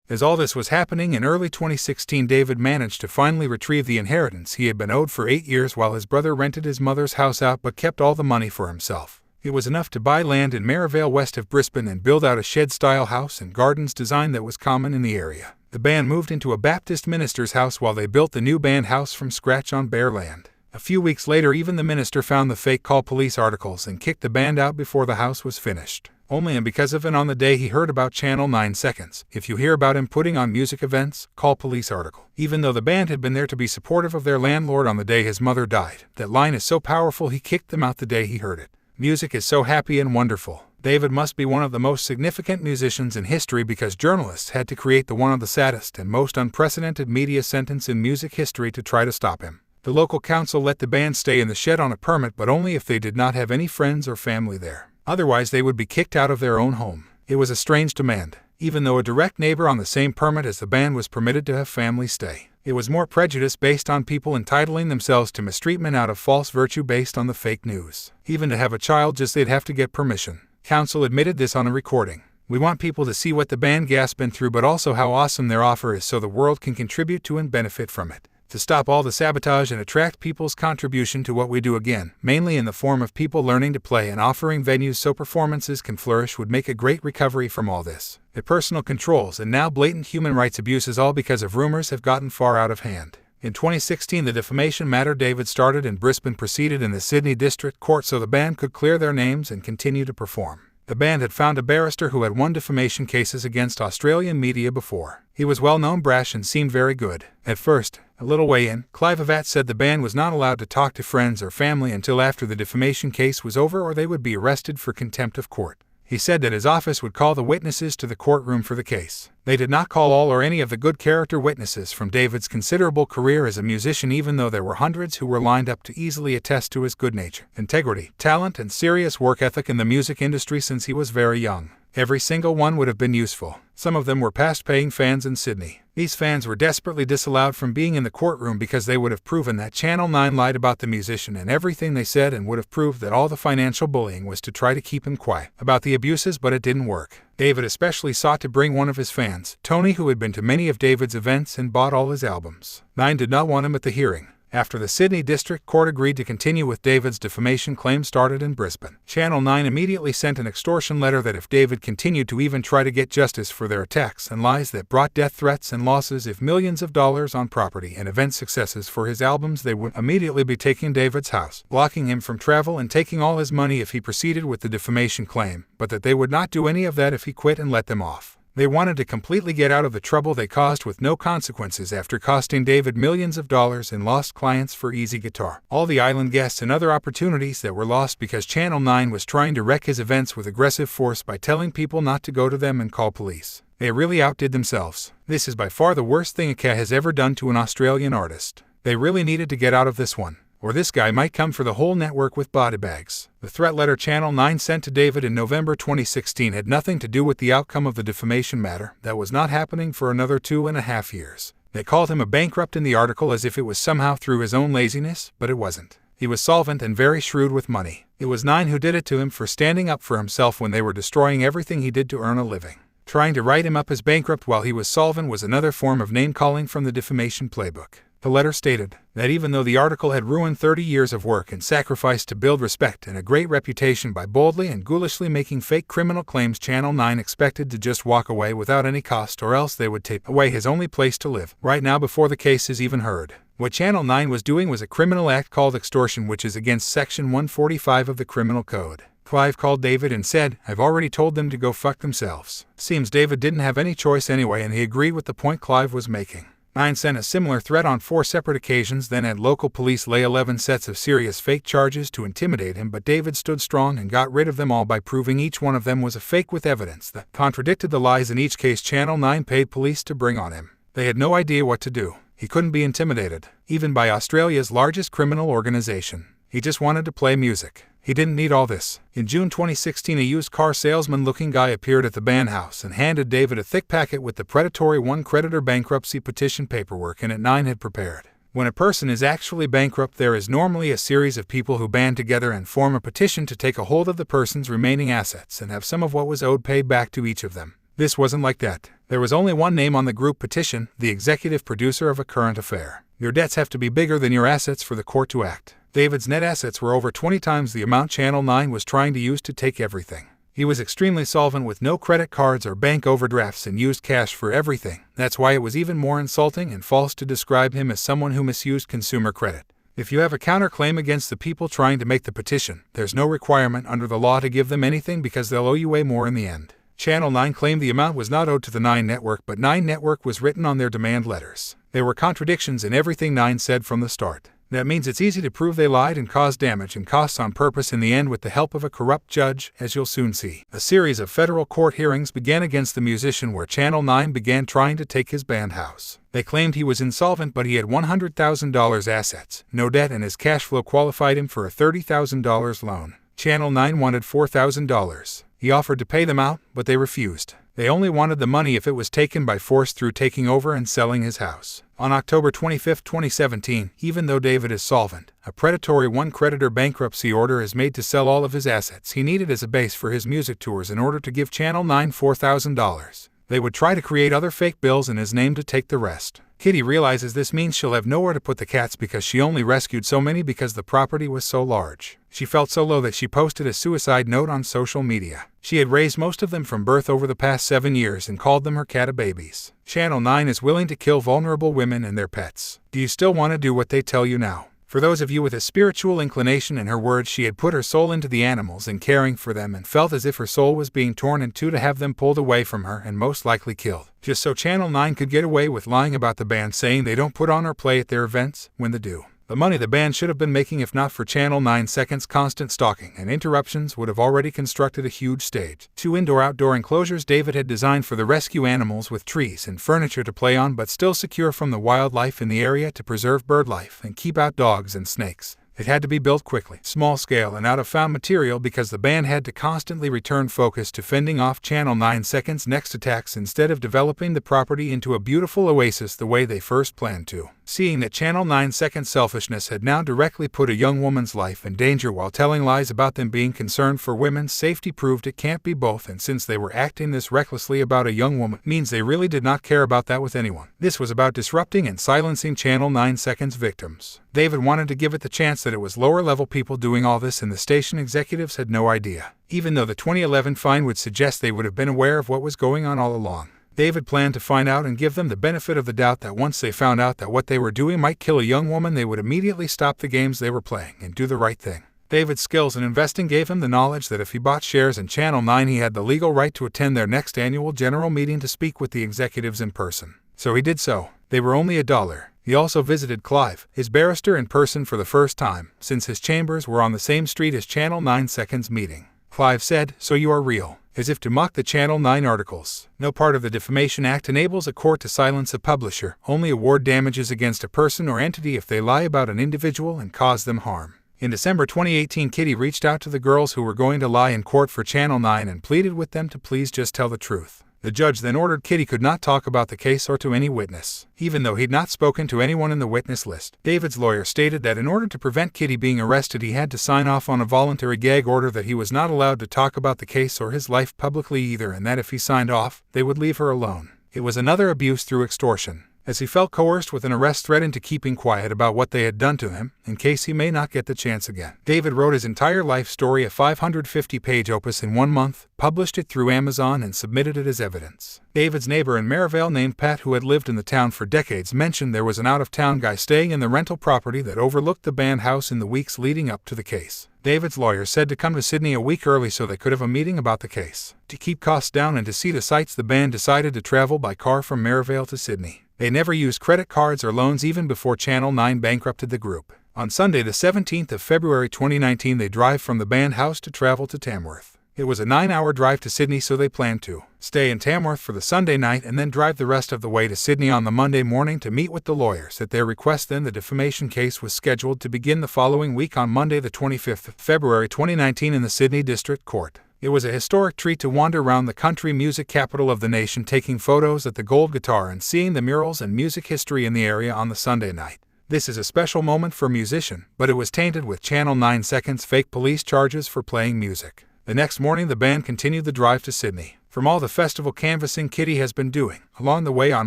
As all this was happening in early 2016, David managed to finally retrieve the inheritance he had been owed for 8 years while his brother rented his mother's house out but kept all the money for himself. It was enough to buy land in Maryvale west of Brisbane and build out a shed-style house and gardens design that was common in the area. The band moved into a Baptist minister's house while they built the new band house from scratch on bare land. A few weeks later, even the minister found the fake Call Police articles and kicked the band out before the house was finished. Only and because of it on the day he heard about Channel 9 seconds. If you hear about him putting on music events, Call Police article. Even though the band had been there to be supportive of their landlord on the day his mother died. That line is so powerful he kicked them out the day he heard it. Music is so happy and wonderful. David must be one of the most significant musicians in history because journalists had to create the one of the saddest and most unprecedented media sentence in music history to try to stop him. The local council let the band stay in the shed on a permit, but only if they did not have any friends or family there. Otherwise, they would be kicked out of their own home. It was a strange demand, even though a direct neighbor on the same permit as the band was permitted to have family stay. It was more prejudice based on people entitling themselves to mistreatment out of false virtue based on the fake news. Even to have a child, they'd have to get permission. Council admitted this on a recording. We want people to see what the band has been through, but also how awesome their offer is so the world can contribute to and benefit from it. To stop all the sabotage and attract people's contribution to what we do again, mainly in the form of people learning to play and offering venues so performances can flourish, would make a great recovery from all this. The personal controls and now blatant human rights abuses, all because of rumors, have gotten far out of hand. In 2016, the defamation matter David started in Brisbane proceeded in the Sydney District Court so the band could clear their names and continue to perform. The band had found a barrister who had won defamation cases against Australian media before. He was well-known, brash, and seemed very good. At first, a little way in, Clive Avat said the band was not allowed to talk to friends or family until after the defamation case was over or they would be arrested for contempt of court. He said that his office would call the witnesses to the courtroom for the case. They did not call all or any of the good character witnesses from David's considerable career as a musician, even though there were hundreds who were lined up to easily attest to his good nature, integrity, talent, and serious work ethic in the music industry since he was very young. Every single one would have been useful. Some of them were past-paying fans in Sydney. These fans were desperately disallowed from being in the courtroom because they would have proven that Channel 9 lied about the musician and everything they said, and would have proved that all the financial bullying was to try to keep him quiet about the abuses, but it didn't work. David especially sought to bring one of his fans, Tony, who had been to many of David's events and bought all his albums. 9 did not want him at the hearing. After the Sydney District Court agreed to continue with David's defamation claim started in Brisbane, Channel 9 immediately sent an extortion letter that if David continued to even try to get justice for their attacks and lies that brought death threats and losses of millions of dollars on property and event successes for his albums, they would immediately be taking David's house, blocking him from travel, and taking all his money if he proceeded with the defamation claim, but that they would not do any of that if he quit and let them off. They wanted to completely get out of the trouble they caused with no consequences after costing David millions of dollars in lost clients for easy guitar, all the island guests, and other opportunities that were lost because Channel 9 was trying to wreck his events with aggressive force by telling people not to go to them and call police. They really outdid themselves. This is by far the worst thing a cat has ever done to an Australian artist. They really needed to get out of this one, or this guy might come for the whole network with body bags. The threat letter Channel 9 sent to David in November 2016 had nothing to do with the outcome of the defamation matter. That was not happening for another 2.5 years. They called him a bankrupt in the article as if it was somehow through his own laziness, but it wasn't. He was solvent and very shrewd with money. It was 9 who did it to him for standing up for himself when they were destroying everything he did to earn a living. Trying to write him up as bankrupt while he was solvent was another form of name-calling from the defamation playbook. The letter stated that even though the article had ruined 30 years of work and sacrifice to build respect and a great reputation by boldly and ghoulishly making fake criminal claims, Channel 9 expected to just walk away without any cost, or else they would take away his only place to live right now before the case is even heard. What Channel 9 was doing was a criminal act called extortion, which is against Section 145 of the Criminal Code. Clive called David and said, "I've already told them to go fuck themselves." Seems David didn't have any choice anyway, and he agreed with the point Clive was making. 9 sent a similar threat on 4 separate occasions, then had local police lay 11 sets of serious fake charges to intimidate him, but David stood strong and got rid of them all by proving each one of them was a fake with evidence that contradicted the lies in each case Channel 9 paid police to bring on him. They had no idea what to do. He couldn't be intimidated, even by Australia's largest criminal organization. He just wanted to play music. He didn't need all this. In June 2016, a used car salesman-looking guy appeared at the band house and handed David a thick packet with the predatory one-creditor bankruptcy petition paperwork in it 9 had prepared. When a person is actually bankrupt, there is normally a series of people who band together and form a petition to take a hold of the person's remaining assets and have some of what was owed paid back to each of them. This wasn't like that. There was only one name on the group petition, the executive producer of A Current Affair. Your debts have to be bigger than your assets for the court to act. David's net assets were over 20 times the amount Channel 9 was trying to use to take everything. He was extremely solvent with no credit cards or bank overdrafts and used cash for everything. That's why it was even more insulting and false to describe him as someone who misused consumer credit. If you have a counterclaim against the people trying to make the petition, there's no requirement under the law to give them anything because they'll owe you way more in the end. Channel 9 claimed the amount was not owed to the 9 Network, but 9 Network was written on their demand letters. There were contradictions in everything 9 said from the start. That means it's easy to prove they lied and caused damage and costs on purpose in the end with the help of a corrupt judge, as you'll soon see. A series of federal court hearings began against the musician where Channel 9 began trying to take his band house. They claimed he was insolvent, but he had $100,000 assets, no debt, and his cash flow qualified him for a $30,000 loan. Channel 9 wanted $4,000. He offered to pay them out, but they refused. They only wanted the money if it was taken by force through taking over and selling his house. On October 25, 2017, even though David is solvent, a predatory one-creditor bankruptcy order is made to sell all of his assets he needed as a base for his music tours in order to give Channel 9 $4,000. They would try to create other fake bills in his name to take the rest. Kitty realizes this means she'll have nowhere to put the cats because she only rescued so many because the property was so large. She felt so low that she posted a suicide note on social media. She had raised most of them from birth over the past 7 years and called them her catababies. Channel 9 is willing to kill vulnerable women and their pets. Do you still want to do what they tell you now? For those of you with a spiritual inclination, in her words, she had put her soul into the animals and caring for them and felt as if her soul was being torn in two to have them pulled away from her and most likely killed. Just so Channel 9 could get away with lying about the band, saying they don't put on or play at their events when they do. The money the band should have been making, if not for Channel 9 Second's constant stalking and interruptions, would have already constructed a huge stage. 2 indoor-outdoor enclosures David had designed for the rescue animals with trees and furniture to play on, but still secure from the wildlife in the area to preserve bird life and keep out dogs and snakes. It had to be built quickly, small scale, and out of found material because the band had to constantly return focus to fending off Channel 9 Second's next attacks instead of developing the property into a beautiful oasis the way they first planned to. Seeing that Channel 9 Second's selfishness had now directly put a young woman's life in danger while telling lies about them being concerned for women's safety proved it can't be both, and since they were acting this recklessly about a young woman, means they really did not care about that with anyone. This was about disrupting and silencing Channel 9 Second's victims. David wanted to give it the chance that it was lower-level people doing all this and the station executives had no idea, even though the 2011 fine would suggest they would have been aware of what was going on all along. David planned to find out and give them the benefit of the doubt that once they found out that what they were doing might kill a young woman, they would immediately stop the games they were playing and do the right thing. David's skills in investing gave him the knowledge that if he bought shares in Channel 9, he had the legal right to attend their next annual general meeting to speak with the executives in person. So he did so. They were only $1. He also visited Clive, his barrister, in person for the first time, since his chambers were on the same street as Channel 9 Second's meeting. Clive said, "So you are real," as if to mock the Channel 9 articles. No part of the Defamation Act enables a court to silence a publisher, only award damages against a person or entity if they lie about an individual and cause them harm. In December 2018, Kitty reached out to the girls who were going to lie in court for Channel 9 and pleaded with them to please just tell the truth. The judge then ordered Kitty could not talk about the case or to any witness, even though he'd not spoken to anyone in the witness list. David's lawyer stated that in order to prevent Kitty being arrested, he had to sign off on a voluntary gag order that he was not allowed to talk about the case or his life publicly either, and that if he signed off, they would leave her alone. It was another abuse through extortion, as he felt coerced with an arrest threat into keeping quiet about what they had done to him, in case he may not get the chance again. David wrote his entire life story, a 550-page opus, in 1 month, published it through Amazon, and submitted it as evidence. David's neighbor in Maryvale named Pat, who had lived in the town for decades, mentioned there was an out-of-town guy staying in the rental property that overlooked the band house in the weeks leading up to the case. David's lawyer said to come to Sydney a week early so they could have a meeting about the case. To keep costs down and to see the sights, the band decided to travel by car from Maryvale to Sydney. They never used credit cards or loans even before Channel 9 bankrupted the group. On Sunday, the 17th of February 2019, they drive from the band house to travel to Tamworth. It was a 9-hour drive to Sydney, so they planned to stay in Tamworth for the Sunday night and then drive the rest of the way to Sydney on the Monday morning to meet with the lawyers. At their request, then, the defamation case was scheduled to begin the following week on Monday, the 25th of February 2019, in the Sydney District Court. It was a historic treat to wander around the country music capital of the nation, taking photos at the Gold Guitar and seeing the murals and music history in the area on the Sunday night. This is a special moment for a musician, but it was tainted with Channel 9 Second's fake police charges for playing music. The next morning, the band continued the drive to Sydney. from all the festival canvassing Kitty has been doing. Along the way on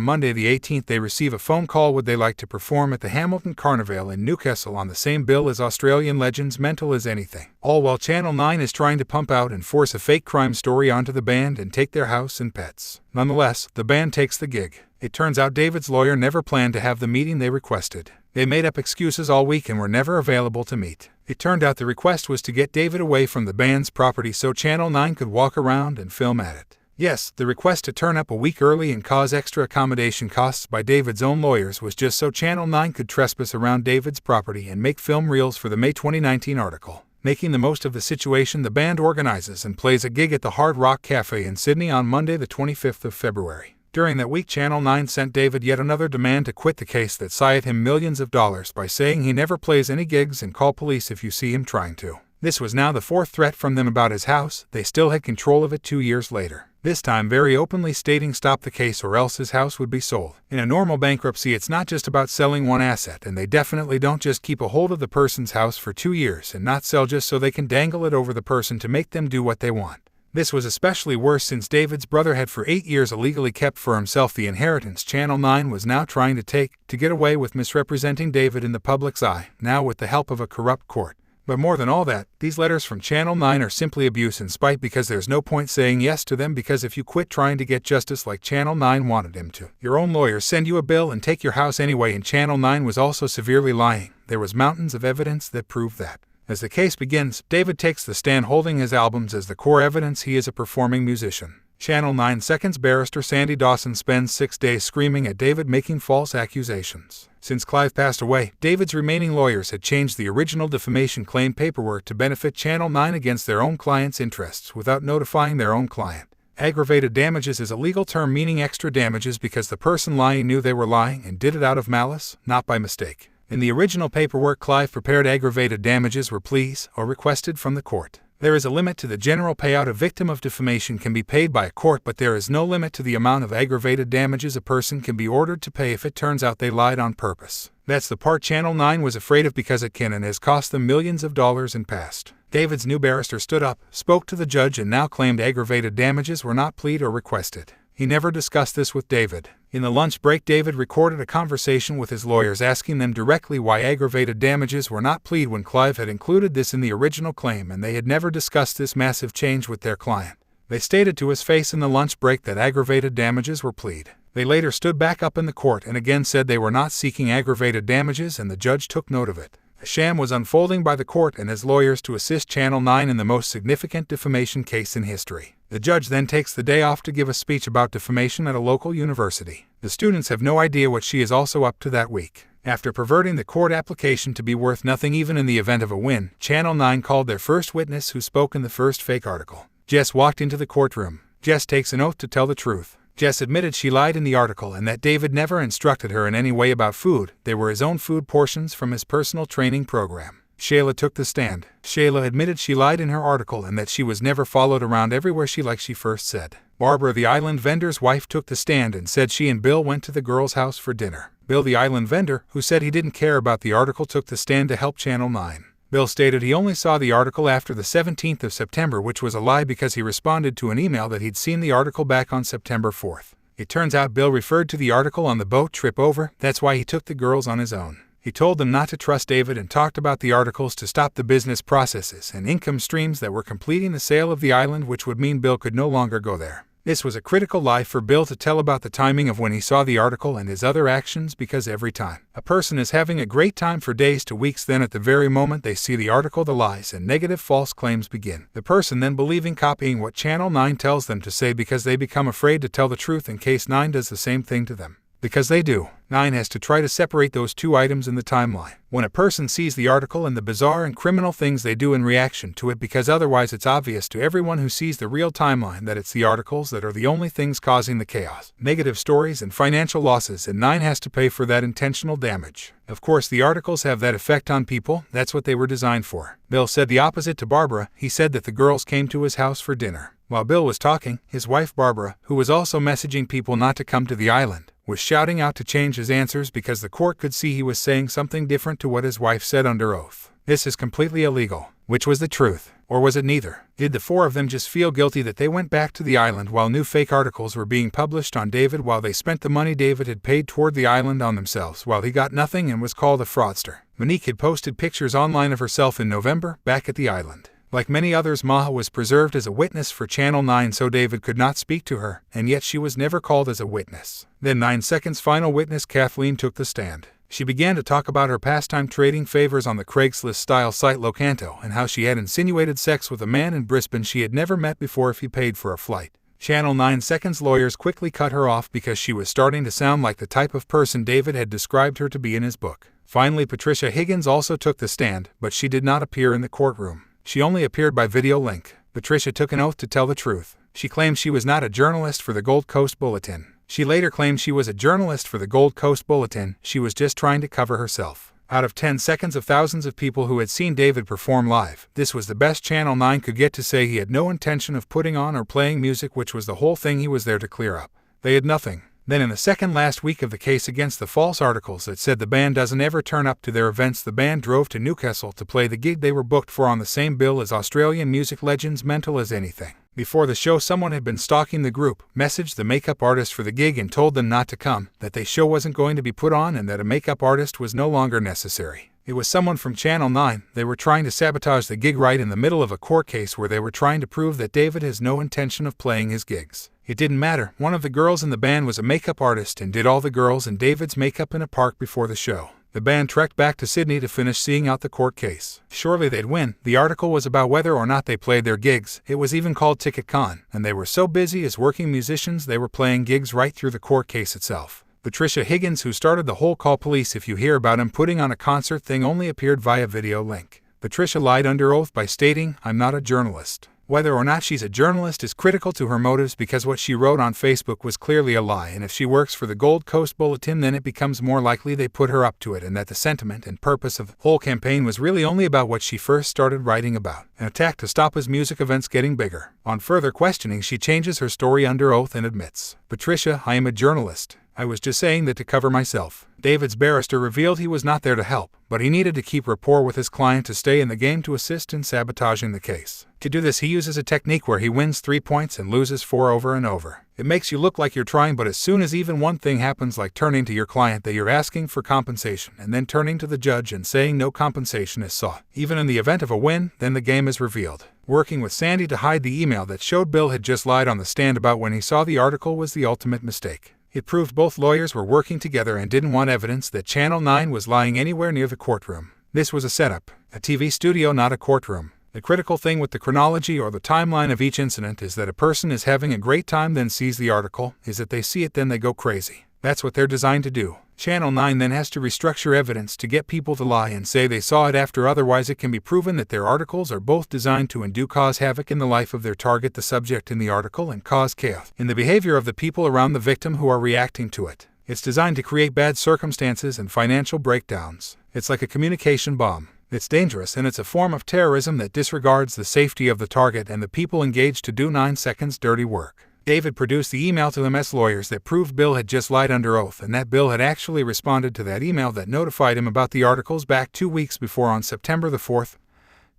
Monday the 18th they receive a phone call would they like to perform at the Hamilton Carnival in Newcastle on the same bill as Australian legends Mental as Anything. All while Channel 9 is trying to pump out and force a fake crime story onto the band and take their house and pets. Nonetheless, the band takes the gig. It turns out David's lawyer never planned to have the meeting they requested. They made up excuses all week and were never available to meet. It turned out the request was to get David away from the band's property so Channel 9 could walk around and film at it. Yes, the request to turn up a week early and cause extra accommodation costs by David's own lawyers was just so Channel 9 could trespass around David's property and make film reels for the May 2019 article. Making the most of the situation, the band organizes and plays a gig at the Hard Rock Cafe in Sydney on Monday the 25th of February. During that week, Channel 9 sent David yet another demand to quit the case that sied him millions of dollars by saying he never plays any gigs and call police if you see him trying to. This was now the fourth threat from them about his house. They still had control of it 2 years later. This time very openly stating stop the case or else his house would be sold. In a normal bankruptcy it's not just about selling one asset, and they definitely don't just keep a hold of the person's house for 2 years and not sell just so they can dangle it over the person to make them do what they want. This was especially worse since David's brother had for 8 years illegally kept for himself the inheritance Channel 9 was now trying to take to get away with misrepresenting David in the public's eye, now with the help of a corrupt court. But more than all that, these letters from Channel 9 are simply abuse and spite because there's no point saying yes to them because if you quit trying to get justice like Channel 9 wanted him to, your own lawyers send you a bill and take your house anyway, and Channel 9 was also severely lying. There was mountains of evidence that prove that. As the case begins, David takes the stand holding his albums as the core evidence he is a performing musician. Channel 9 Seconds barrister Sandy Dawson spends 6 days screaming at David making false accusations. Since Clive passed away, David's remaining lawyers had changed the original defamation claim paperwork to benefit Channel 9 against their own client's interests without notifying their own client. Aggravated damages is a legal term meaning extra damages because the person lying knew they were lying and did it out of malice, not by mistake. In the original paperwork Clive prepared, aggravated damages were pleas or requested from the court. There is a limit to the general payout a victim of defamation can be paid by a court, but there is no limit to the amount of aggravated damages a person can be ordered to pay if it turns out they lied on purpose. That's the part Channel 9 was afraid of because it can and has cost them millions of dollars in past. David's new barrister stood up, spoke to the judge, and now claimed aggravated damages were not plead or requested. He never discussed this with David. In the lunch break, David recorded a conversation with his lawyers asking them directly why aggravated damages were not plead when Clive had included this in the original claim and they had never discussed this massive change with their client. They stated to his face in the lunch break that aggravated damages were plead. They later stood back up in the court and again said they were not seeking aggravated damages, and the judge took note of it. A sham was unfolding by the court and his lawyers to assist Channel 9 in the most significant defamation case in history. The judge then takes the day off to give a speech about defamation at a local university. The students have no idea what she is also up to that week. After perverting the court application to be worth nothing even in the event of a win, Channel 9 called their first witness who spoke in the first fake article. Jess walked into the courtroom. Jess takes an oath to tell the truth. Jess admitted she lied in the article and that David never instructed her in any way about food. They were his own food portions from his personal training program. Shayla took the stand. Shayla admitted she lied in her article and that she was never followed around everywhere like she first said. Barbara, the island vendor's wife, took the stand and said she and Bill went to the girl's house for dinner. Bill, the island vendor, who said he didn't care about the article, took the stand to help Channel 9. Bill stated he only saw the article after the 17th of September, which was a lie because he responded to an email that he'd seen the article back on September 4th. It turns out Bill referred to the article on the boat trip over. That's why he took the girls on his own. He told them not to trust David and talked about the articles to stop the business processes and income streams that were completing the sale of the island, which would mean Bill could no longer go there. This was a critical lie for Bill to tell about the timing of when he saw the article and his other actions, because every time a person is having a great time for days to weeks, then at the very moment they see the article, the lies and negative false claims begin. The person then believing, copying what Channel 9 tells them to say because they become afraid to tell the truth in case 9 does the same thing to them. Because they do, 9 has to try to separate those two items in the timeline. When a person sees the article and the bizarre and criminal things they do in reaction to it, because otherwise it's obvious to everyone who sees the real timeline that it's the articles that are the only things causing the chaos, negative stories and financial losses, and 9 has to pay for that intentional damage. Of course, the articles have that effect on people. That's what they were designed for. Bill said the opposite to Barbara. He said that the girls came to his house for dinner. While Bill was talking, his wife Barbara, who was also messaging people not to come to the island, was shouting out to change his answers because the court could see he was saying something different to what his wife said under oath. This is completely illegal. Which was the truth? Or was it neither? Did the four of them just feel guilty that they went back to the island while new fake articles were being published on David, while they spent the money David had paid toward the island on themselves, while he got nothing and was called a fraudster? Monique had posted pictures online of herself in November, back at the island. Like many others, Maha was preserved as a witness for Channel 9 so David could not speak to her, and yet she was never called as a witness. Then 9 Seconds' final witness Kathleen took the stand. She began to talk about her pastime trading favors on the Craigslist-style site Locanto and how she had insinuated sex with a man in Brisbane she had never met before if he paid for a flight. Channel 9 Seconds lawyers quickly cut her off because she was starting to sound like the type of person David had described her to be in his book. Finally, Patricia Higgins also took the stand, but she did not appear in the courtroom. She only appeared by video link. Patricia took an oath to tell the truth. She claimed she was not a journalist for the Gold Coast Bulletin. She later claimed she was a journalist for the Gold Coast Bulletin. She was just trying to cover herself. Out of 10 seconds of thousands of people who had seen David perform live, this was the best Channel 9 could get to say he had no intention of putting on or playing music, which was the whole thing he was there to clear up. They had nothing. Then in the second last week of the case against the false articles that said the band doesn't ever turn up to their events, the band drove to Newcastle to play the gig they were booked for on the same bill as Australian music legends Mental as Anything. Before the show, someone had been stalking the group, messaged the makeup artist for the gig and told them not to come, that the show wasn't going to be put on and that a makeup artist was no longer necessary. It was someone from Channel 9. They were trying to sabotage the gig right in the middle of a court case where they were trying to prove that David has no intention of playing his gigs. It didn't matter. One of the girls in the band was a makeup artist and did all the girls and David's makeup in a park before the show. The band trekked back to Sydney to finish seeing out the court case. Surely they'd win. The article was about whether or not they played their gigs. It was even called Ticket Con, and they were so busy as working musicians they were playing gigs right through the court case itself. Patricia Higgins, who started the whole call police if you hear about him putting on a concert thing, only appeared via video link. Patricia lied under oath by stating, "I'm not a journalist." Whether or not she's a journalist is critical to her motives, because what she wrote on Facebook was clearly a lie, and if she works for the Gold Coast Bulletin, then it becomes more likely they put her up to it, and that the sentiment and purpose of the whole campaign was really only about what she first started writing about, an attack to stop his music events getting bigger. On further questioning, she changes her story under oath and admits, "Patricia, I am a journalist. I was just saying that to cover myself." David's barrister revealed he was not there to help, but he needed to keep rapport with his client to stay in the game to assist in sabotaging the case. To do this, he uses a technique where he wins 3 points and loses 4 over and over. It makes you look like you're trying, but as soon as even one thing happens, like turning to your client that you're asking for compensation and then turning to the judge and saying no compensation is sought, even in the event of a win, then the game is revealed. Working with Sandy to hide the email that showed Bill had just lied on the stand about when he saw the article was the ultimate mistake. It proved both lawyers were working together and didn't want evidence that Channel 9 was lying anywhere near the courtroom. This was a setup, a TV studio, not a courtroom. The critical thing with the chronology or the timeline of each incident is that a person is having a great time, then sees the article, is that they see it, then they go crazy. That's what they're designed to do. Channel 9 then has to restructure evidence to get people to lie and say they saw it after, otherwise it can be proven that their articles are both designed to and do cause havoc in the life of their target, the subject in the article, and cause chaos in the behavior of the people around the victim who are reacting to it. It's designed to create bad circumstances and financial breakdowns. It's like a communication bomb. It's dangerous, and it's a form of terrorism that disregards the safety of the target and the people engaged to do 9 seconds dirty work. David produced the email to the MS lawyers that proved Bill had just lied under oath, and that Bill had actually responded to that email that notified him about the articles back 2 weeks before on September the 4th,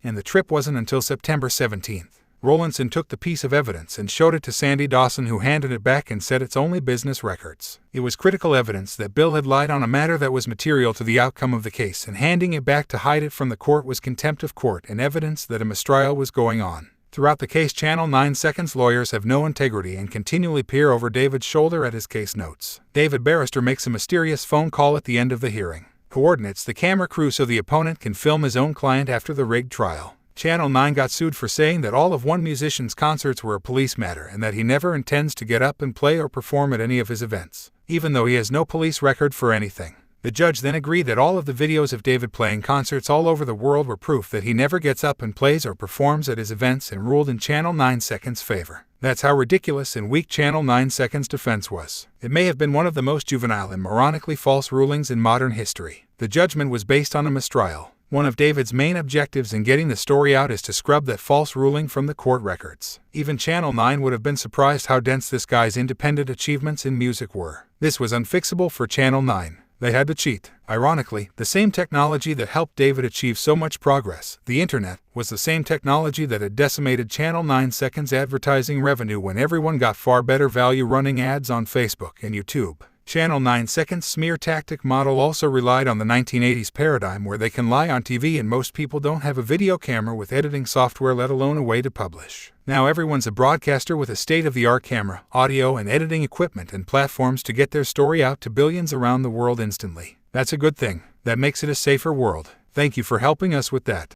and the trip wasn't until September 17th. Rowlandson took the piece of evidence and showed it to Sandy Dawson, who handed it back and said it's only business records. It was critical evidence that Bill had lied on a matter that was material to the outcome of the case, and handing it back to hide it from the court was contempt of court and evidence that a mistrial was going on. Throughout the case, Channel 9 Seconds lawyers have no integrity and continually peer over David's shoulder at his case notes. David barrister makes a mysterious phone call at the end of the hearing. Coordinates the camera crew so the opponent can film his own client after the rigged trial. Channel 9 got sued for saying that all of one musician's concerts were a police matter and that he never intends to get up and play or perform at any of his events, even though he has no police record for anything. The judge then agreed that all of the videos of David playing concerts all over the world were proof that he never gets up and plays or performs at his events, and ruled in Channel 9 Seconds' favor. That's how ridiculous and weak Channel 9 Seconds' defense was. It may have been one of the most juvenile and moronically false rulings in modern history. The judgment was based on a mistrial. One of David's main objectives in getting the story out is to scrub that false ruling from the court records. Even Channel 9 would have been surprised how dense this guy's independent achievements in music were. This was unfixable for Channel 9. They had to cheat. Ironically, the same technology that helped David achieve so much progress, the internet, was the same technology that had decimated Channel 9 Second's advertising revenue when everyone got far better value running ads on Facebook and YouTube. Channel 9 Second's smear tactic model also relied on the 1980s paradigm where they can lie on TV and most people don't have a video camera with editing software, let alone a way to publish. Now everyone's a broadcaster with a state-of-the-art camera, audio, and editing equipment and platforms to get their story out to billions around the world instantly. That's a good thing. That makes it a safer world. Thank you for helping us with that.